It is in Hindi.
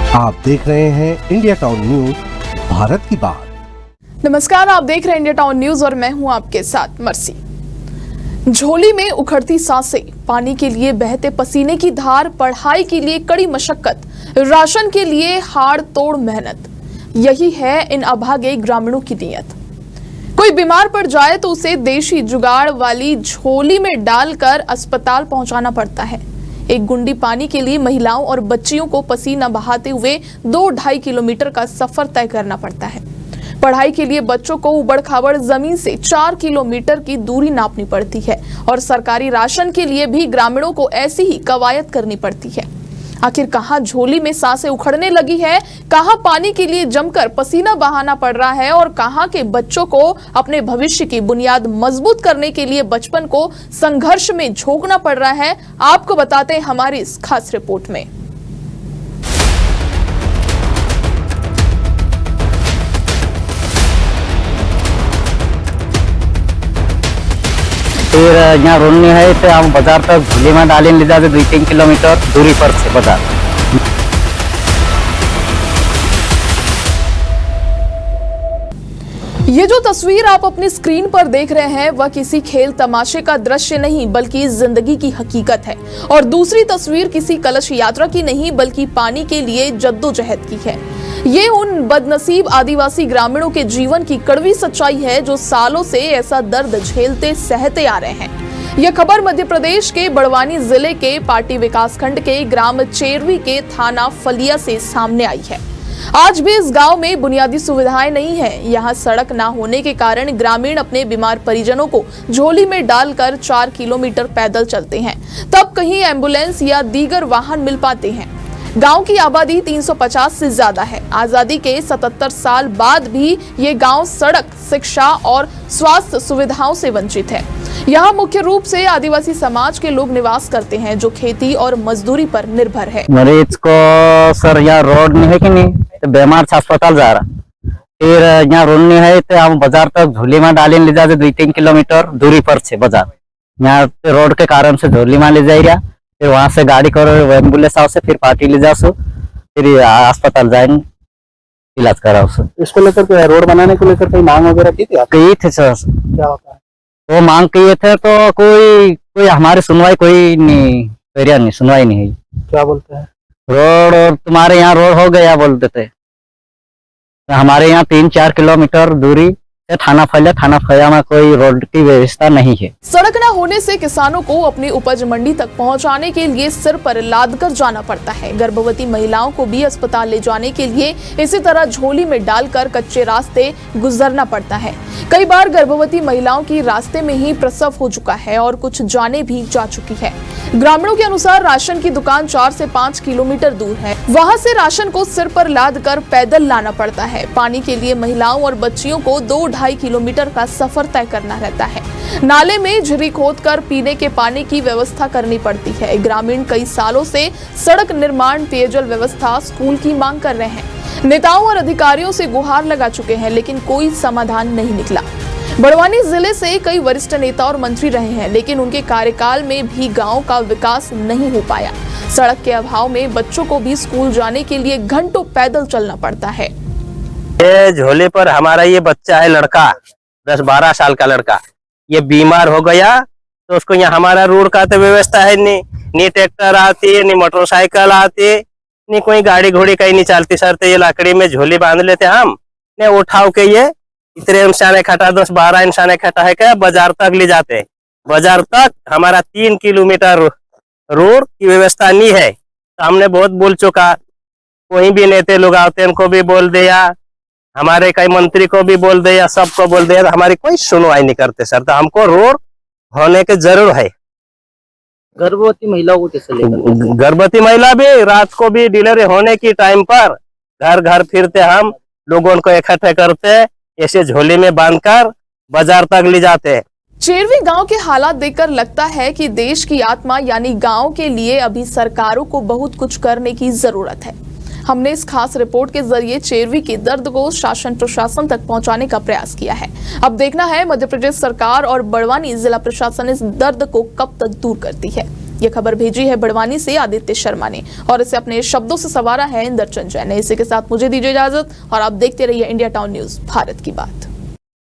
आप देख रहे हैं इंडिया टाउन न्यूज, भारत की बात। नमस्कार, आप देख रहे हैं इंडिया टाउन न्यूज और मैं हूं आपके साथ मर्सी। झोली में उखड़ती सांसें, पानी के लिए बहते पसीने की धार, पढ़ाई के लिए कड़ी मशक्कत, राशन के लिए हाड़ तोड़ मेहनत, यही है इन अभागे ग्रामीणों की नीयत। कोई बीमार पड़ जाए तो उसे देशी जुगाड़ वाली झोली में डालकर अस्पताल पहुंचाना पड़ता है। एक गुंडी पानी के लिए महिलाओं और बच्चियों को पसीना बहाते हुए 2-2.5 किलोमीटर का सफर तय करना पड़ता है। पढ़ाई के लिए बच्चों को उबड़ खाबड़ जमीन से 4 किलोमीटर की दूरी नापनी पड़ती है और सरकारी राशन के लिए भी ग्रामीणों को ऐसी ही कवायद करनी पड़ती है। आखिर कहां झोली में सांसें उखड़ने लगी है, कहां पानी के लिए जमकर पसीना बहाना पड़ रहा है और कहां के बच्चों को अपने भविष्य की बुनियाद मजबूत करने के लिए बचपन को संघर्ष में झोंकना पड़ रहा है, आपको बताते हैं हमारी इस खास रिपोर्ट में। फिर यहाँ रोडनी है तो हम बाजार तक झोली में डाली ले जाते 2-3 किलोमीटर दूरी पर से बाजार। ये जो तस्वीर आप अपनी स्क्रीन पर देख रहे हैं वह किसी खेल तमाशे का दृश्य नहीं बल्कि जिंदगी की हकीकत है और दूसरी तस्वीर किसी कलश यात्रा की नहीं बल्कि पानी के लिए जद्दोजहद की है। ये उन बदनसीब आदिवासी ग्रामीणों के जीवन की कड़वी सच्चाई है जो सालों से ऐसा दर्द झेलते सहते आ रहे हैं। यह खबर मध्य प्रदेश के बड़वानी जिले के पाटी विकासखंड के ग्राम चेरवी के थाना फलिया से सामने आई है। आज भी इस गांव में बुनियादी सुविधाएं नहीं है। यहाँ सड़क ना होने के कारण ग्रामीण अपने बीमार परिजनों को झोली में डालकर 4 किलोमीटर पैदल चलते हैं, तब कहीं एम्बुलेंस या दीगर वाहन मिल पाते हैं। गांव की आबादी 350 से ज्यादा है। आजादी के 77 साल बाद भी ये गांव सड़क, शिक्षा और स्वास्थ्य सुविधाओं से वंचित है। यहाँ मुख्य रूप से आदिवासी समाज के लोग निवास करते हैं जो खेती और मजदूरी पर निर्भर है। मरीज को सर यहाँ रोड नहीं है कि नहीं तो बीमार से अस्पताल जा रहा। फिर यहाँ रोड नहीं है तो हम बाजार तक झोली में डाली ले जाते 2-3 किलोमीटर दूरी पर से बाजार। यहाँ रोड के कारण से झोली में ले जा रहा, फिर वहां से गाड़ी करो एम्बुलेंस आओ से फिर पार्टी ले जाओ, फिर अस्पताल जाएंगे इलाज कराओ। इसको लेकर के रोड बनाने को लेकर कोई मांग वगैरह की थी आप? कही थे सर। क्या होता है? वो मांग किए थे तो कोई हमारी सुनवाई कोई नहीं करिया, नहीं सुनवाई नहीं हुई। क्या बोलते हैं? रोड और तुम्हारे यहाँ रोड हो गया बोलते थे। हमारे यहाँ 3-4 किलोमीटर दूरी थाना फलिया में कोई रोड की व्यवस्था नहीं है। सड़क न होने से किसानों को अपनी उपज मंडी तक पहुंचाने के लिए सिर पर लाद कर जाना पड़ता है। गर्भवती महिलाओं को भी अस्पताल ले जाने के लिए इसी तरह झोली में डालकर कच्चे रास्ते गुजरना पड़ता है। कई बार गर्भवती महिलाओं की रास्ते में ही प्रसव हो चुका है और कुछ जाने भी जा चुकी है। ग्रामीणों के अनुसार राशन की दुकान 4 से 5 किलोमीटर दूर है। वहां से राशन को सिर पर लाद कर पैदल लाना पड़ता है। पानी के लिए महिलाओं और बच्चियों को 2-2.5 किलोमीटर का सफर तय करना रहता है। नाले में झिरी खोदकर पीने के पानी की व्यवस्था करनी पड़ती है। ग्रामीण कई सालों से सड़क निर्माण, पेयजल व्यवस्था, स्कूल की मांग कर रहे हैं। नेताओं और अधिकारियों से गुहार लगा चुके हैं लेकिन कोई समाधान नहीं निकला। बड़वानी जिले से कई वरिष्ठ नेता और मंत्री रहे हैं लेकिन उनके कार्यकाल में भी गांव का विकास नहीं हो पाया। सड़क के अभाव में बच्चों को भी स्कूल जाने के लिए घंटों पैदल चलना पड़ता है। ये झोले पर हमारा ये बच्चा है, लड़का 10-12 साल का लड़का, ये बीमार हो गया तो उसको यहाँ हमारा रोड का तो व्यवस्था है नहीं ट्रैक्टर आती है, नहीं मोटरसाइकिल आती है, नहीं कोई गाड़ी घोड़ी कहीं नहीं चलती सर। तो ये लकड़ी में झोली बांध लेते हम ने उठाओ के ये इतने इंसान इकट्ठा 10-12 इंसान इकट्ठा है क्या बाजार तक ले जाते। बाजार तक हमारा 3 किलोमीटर रोड की व्यवस्था नहीं है। तो हमने बहुत बोल चुका, कोई भी नेता लोग आते उनको भी बोल दिया, हमारे कई मंत्री को भी बोल दिया, सबको बोल दिया, तो हमारी कोई सुनवाई नहीं करते सर। तो हमको रोड होने की जरूर है। गर्भवती महिलाओं को कैसे लेकर? गर्भवती महिला भी रात को भी डिलीवरी होने की टाइम पर घर घर फिरते, हम लोगों को इकट्ठे करते, ऐसे झोली में बांधकर बाजार तक ले जाते। चेरवी गांव के हालात देखकर लगता है कि देश की आत्मा यानी गांव के लिए अभी सरकारों को बहुत कुछ करने की जरूरत है। हमने इस खास रिपोर्ट के जरिए चेरवी के दर्द को शासन प्रशासन तक पहुंचाने का प्रयास किया है। अब देखना है मध्य प्रदेश सरकार और बड़वानी जिला प्रशासन इस दर्द को कब तक दूर करती है। ये खबर भेजी है बड़वानी से आदित्य शर्मा ने और इसे अपने शब्दों से संवारा है इंद्रचंद जैन ने। इसी के साथ मुझे दीजिए इजाजत और आप देखते रहिए इंडिया टाउन न्यूज भारत की बात।